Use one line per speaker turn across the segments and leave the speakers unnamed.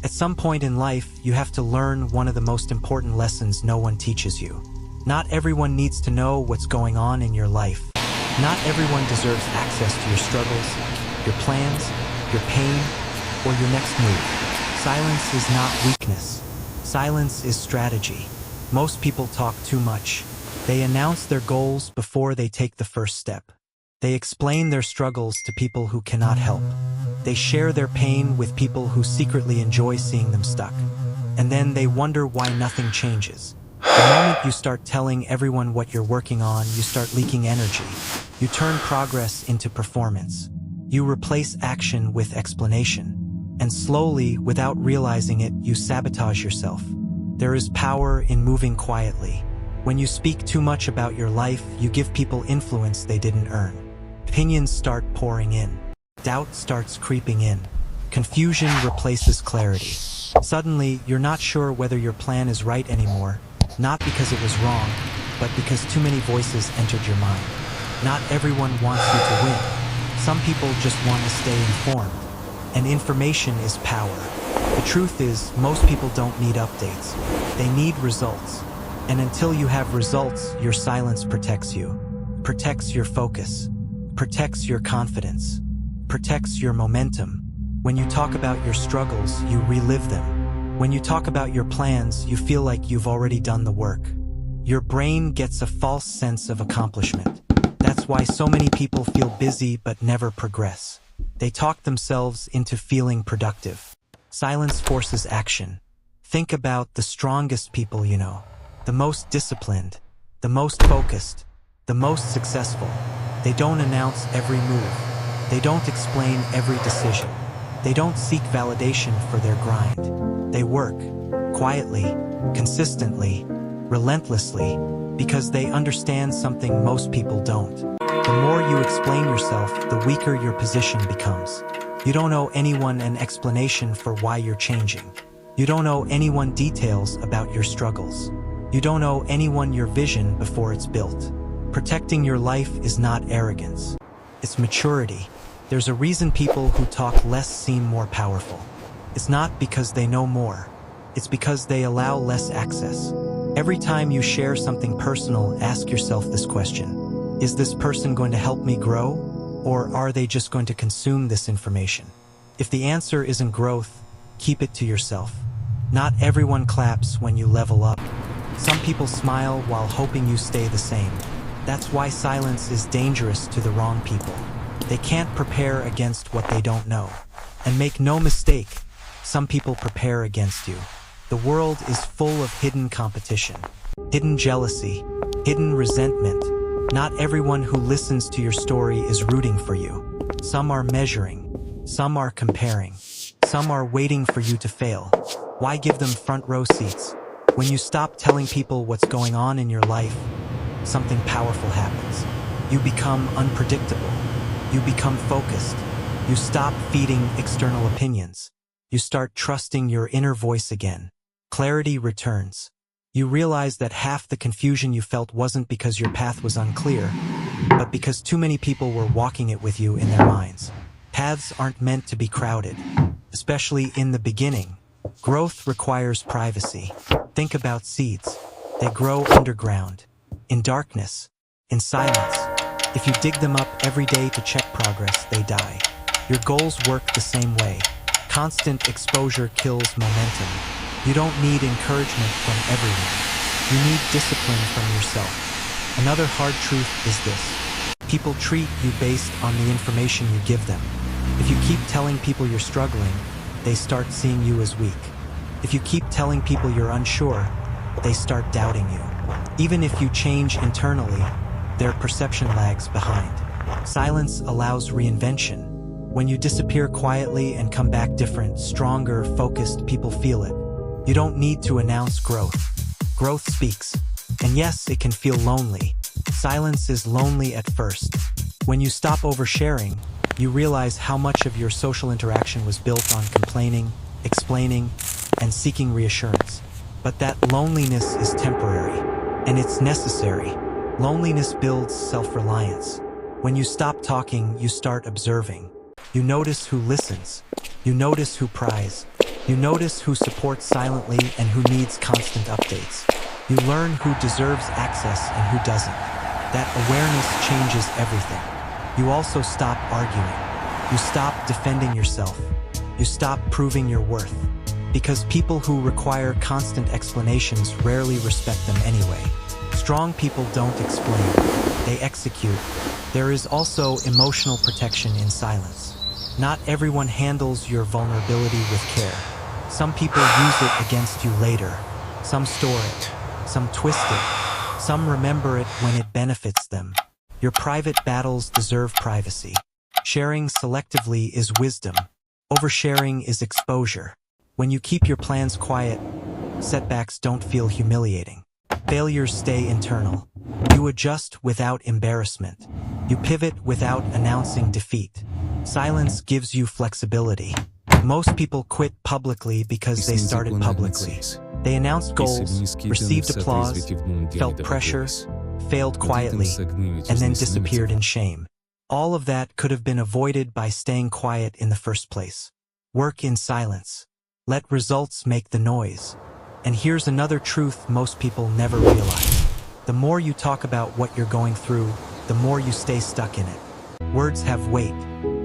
At some point in life, you have to learn one of the most important lessons no one teaches you. Not everyone needs to know what's going on in your life. Not everyone deserves access to your struggles, your plans, your pain, or your next move. Silence is not weakness. Silence is strategy. Most people talk too much. They announce their goals before they take the first step. They explain their struggles to people who cannot help. They share their pain with people who secretly enjoy seeing them stuck. And then they wonder why nothing changes. The moment you start telling everyone what you're working on, you start leaking energy. You turn progress into performance. You replace action with explanation. And slowly, without realizing it, you sabotage yourself. There is power in moving quietly. When you speak too much about your life, you give people influence they didn't earn. Opinions start pouring in. Doubt starts creeping in. Confusion replaces clarity. Suddenly, you're not sure whether your plan is right anymore, not because it was wrong, but because too many voices entered your mind. Not everyone wants you to win. Some people just want to stay informed. And information is power. The truth is, most people don't need updates. They need results. And until you have results, your silence protects you. Protects your focus. Protects your confidence. Protects your momentum. When you talk about your struggles, you relive them. When you talk about your plans, you feel like you've already done the work. Your brain gets a false sense of accomplishment. That's why so many people feel busy but never progress. They talk themselves into feeling productive. Silence forces action. Think about the strongest people you know, the most disciplined, the most focused, the most successful. They don't announce every move. They don't explain every decision. They don't seek validation for their grind. They work quietly, consistently, relentlessly, because they understand something most people don't. The more you explain yourself, the weaker your position becomes. You don't owe anyone an explanation for why you're changing. You don't owe anyone details about your struggles. You don't owe anyone your vision before it's built. Protecting your life is not arrogance. It's maturity. There's a reason people who talk less seem more powerful. It's not because they know more. It's because they allow less access. Every time you share something personal, ask yourself this question. Is this person going to help me grow? Or are they just going to consume this information? If the answer isn't growth, keep it to yourself. Not everyone claps when you level up. Some people smile while hoping you stay the same. That's why silence is dangerous to the wrong people. They can't prepare against what they don't know. And make no mistake, some people prepare against you. The world is full of hidden competition, hidden jealousy, hidden resentment. Not everyone who listens to your story is rooting for you. Some are measuring, some are comparing, some are waiting for you to fail. Why give them front row seats? When you stop telling people what's going on in your life, something powerful happens. You become unpredictable. You become focused. You stop feeding external opinions. You start trusting your inner voice again. Clarity returns. You realize that half the confusion you felt wasn't because your path was unclear, but because too many people were walking it with you in their minds. Paths aren't meant to be crowded, especially in the beginning. Growth requires privacy. Think about seeds. They grow underground, in darkness, in silence. If you dig them up every day to check progress, they die. Your goals work the same way. Constant exposure kills momentum. You don't need encouragement from everyone. You need discipline from yourself. Another hard truth is this. People treat you based on the information you give them. If you keep telling people you're struggling, they start seeing you as weak. If you keep telling people you're unsure, they start doubting you. Even if you change internally, their perception lags behind. Silence allows reinvention. When you disappear quietly and come back different, stronger, focused, people feel it. You don't need to announce growth. Growth speaks. And yes, it can feel lonely. Silence is lonely at first. When you stop oversharing, you realize how much of your social interaction was built on complaining, explaining, and seeking reassurance. But that loneliness is temporary, and it's necessary. Loneliness builds self-reliance. When you stop talking, you start observing. You notice who listens. You notice who pries. You notice who supports silently and who needs constant updates. You learn who deserves access and who doesn't. That awareness changes everything. You also stop arguing. You stop defending yourself. You stop proving your worth. Because people who require constant explanations rarely respect them anyway. Strong people don't explain, they execute. There is also emotional protection in silence. Not everyone handles your vulnerability with care. Some people use it against you later. Some store it. Some twist it. Some remember it when it benefits them. Your private battles deserve privacy. Sharing selectively is wisdom. Oversharing is exposure. When you keep your plans quiet, setbacks don't feel humiliating. Failures stay internal. You adjust without embarrassment. You pivot without announcing defeat. Silence gives you flexibility. Most people quit publicly because they started publicly. They announced goals, received applause, felt pressure, failed quietly, and then disappeared in shame. All of that could have been avoided by staying quiet in the first place. Work in silence. Let results make the noise. And here's another truth most people never realize. The more you talk about what you're going through, the more you stay stuck in it. Words have weight.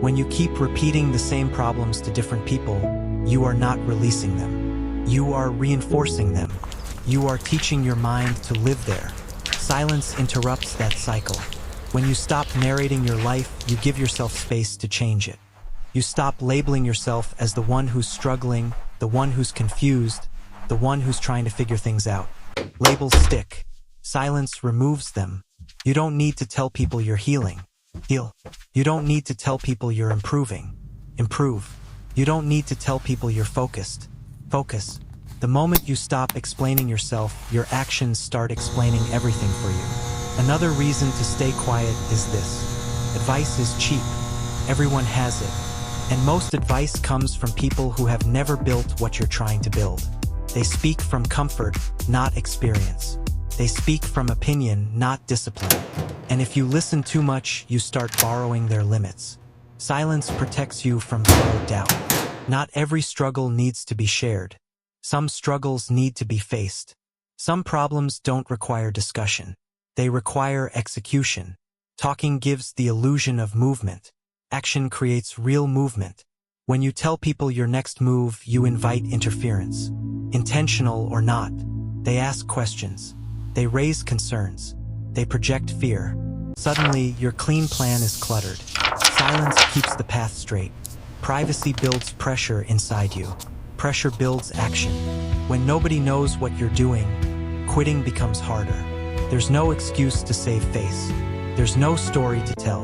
When you keep repeating the same problems to different people, you are not releasing them. You are reinforcing them. You are teaching your mind to live there. Silence interrupts that cycle. When you stop narrating your life, you give yourself space to change it. You stop labeling yourself as the one who's struggling, the one who's confused, the one who's trying to figure things out. Labels stick. Silence removes them. You don't need to tell people you're healing. Heal. You don't need to tell people you're improving. Improve. You don't need to tell people you're focused. Focus. The moment you stop explaining yourself, your actions start explaining everything for you. Another reason to stay quiet is this. Advice is cheap. Everyone has it. And most advice comes from people who have never built what you're trying to build. They speak from comfort, not experience. They speak from opinion, not discipline. And if you listen too much, you start borrowing their limits. Silence protects you from borrowed doubt. Not every struggle needs to be shared. Some struggles need to be faced. Some problems don't require discussion. They require execution. Talking gives the illusion of movement. Action creates real movement. When you tell people your next move, you invite interference. Intentional or not, they ask questions. They raise concerns. They project fear. Suddenly, your clean plan is cluttered. Silence keeps the path straight. Privacy builds pressure inside you. Pressure builds action. When nobody knows what you're doing, quitting becomes harder. There's no excuse to save face. There's no story to tell.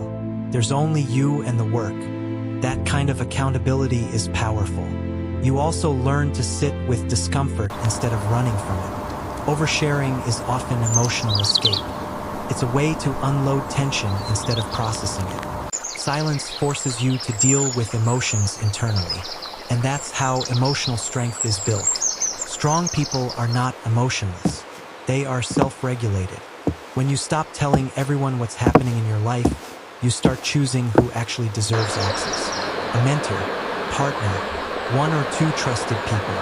There's only you and the work. That kind of accountability is powerful. You also learn to sit with discomfort instead of running from it. Oversharing is often emotional escape. It's a way to unload tension instead of processing it. Silence forces you to deal with emotions internally. And that's how emotional strength is built. Strong people are not emotionless. They are self-regulated. When you stop telling everyone what's happening in your life, you start choosing who actually deserves access. A mentor, partner, one or two trusted people.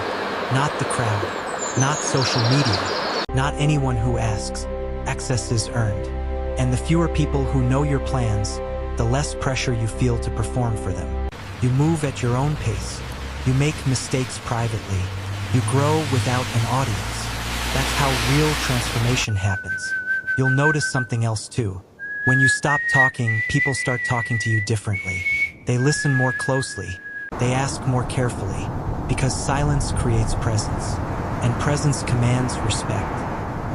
Not the crowd, not social media, not anyone who asks. Access is earned. And the fewer people who know your plans, the less pressure you feel to perform for them. You move at your own pace. You make mistakes privately. You grow without an audience. That's how real transformation happens. You'll notice something else too. When you stop talking, people start talking to you differently. They listen more closely. They ask more carefully. Because silence creates presence. And presence commands respect.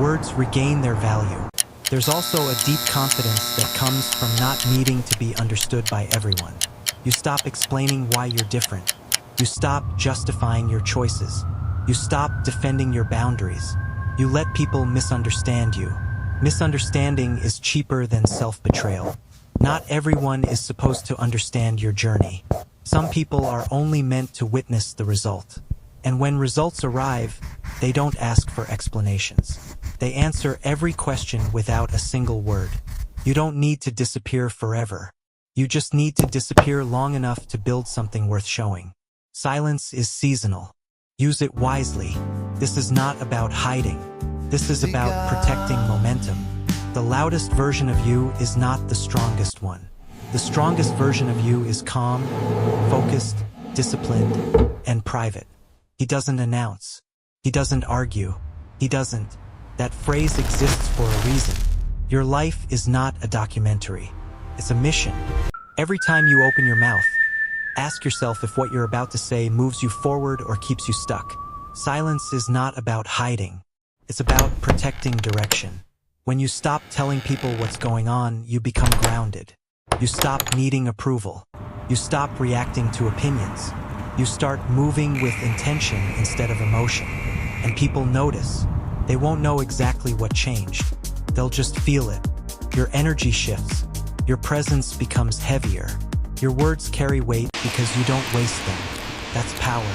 Words regain their value. There's also a deep confidence that comes from not needing to be understood by everyone. You stop explaining why you're different. You stop justifying your choices. You stop defending your boundaries. You let people misunderstand you. Misunderstanding is cheaper than self-betrayal. Not everyone is supposed to understand your journey. Some people are only meant to witness the result. And when results arrive, they don't ask for explanations. They answer every question without a single word. You don't need to disappear forever. You just need to disappear long enough to build something worth showing. Silence is seasonal. Use it wisely. This is not about hiding. This is about protecting momentum. The loudest version of you is not the strongest one. The strongest version of you is calm, focused, disciplined, and private. He doesn't announce. He doesn't argue. He doesn't. That phrase exists for a reason. Your life is not a documentary. It's a mission. Every time you open your mouth, ask yourself if what you're about to say moves you forward or keeps you stuck. Silence is not about hiding. It's about protecting direction. When you stop telling people what's going on, you become grounded. You stop needing approval. You stop reacting to opinions. You start moving with intention instead of emotion. And people notice. They won't know exactly what changed. They'll just feel it. Your energy shifts. Your presence becomes heavier. Your words carry weight because you don't waste them. That's power.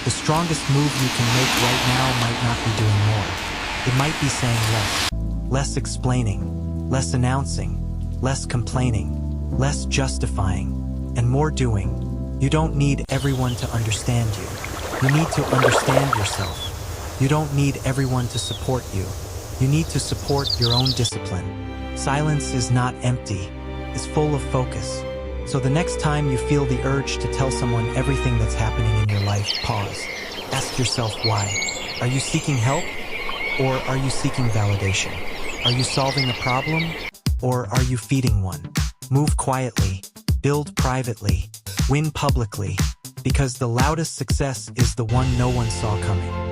The strongest move you can make right now might not be doing more. It might be saying less. Less explaining, less announcing, less complaining, less justifying, and more doing. You don't need everyone to understand you. You need to understand yourself. You don't need everyone to support you. You need to support your own discipline. Silence is not empty. It's full of focus. So the next time you feel the urge to tell someone everything that's happening in your life, pause. Ask yourself why. Are you seeking help? Or are you seeking validation? Are you solving a problem? Or are you feeding one? Move quietly. Build privately. Win publicly. Because the loudest success is the one no one saw coming.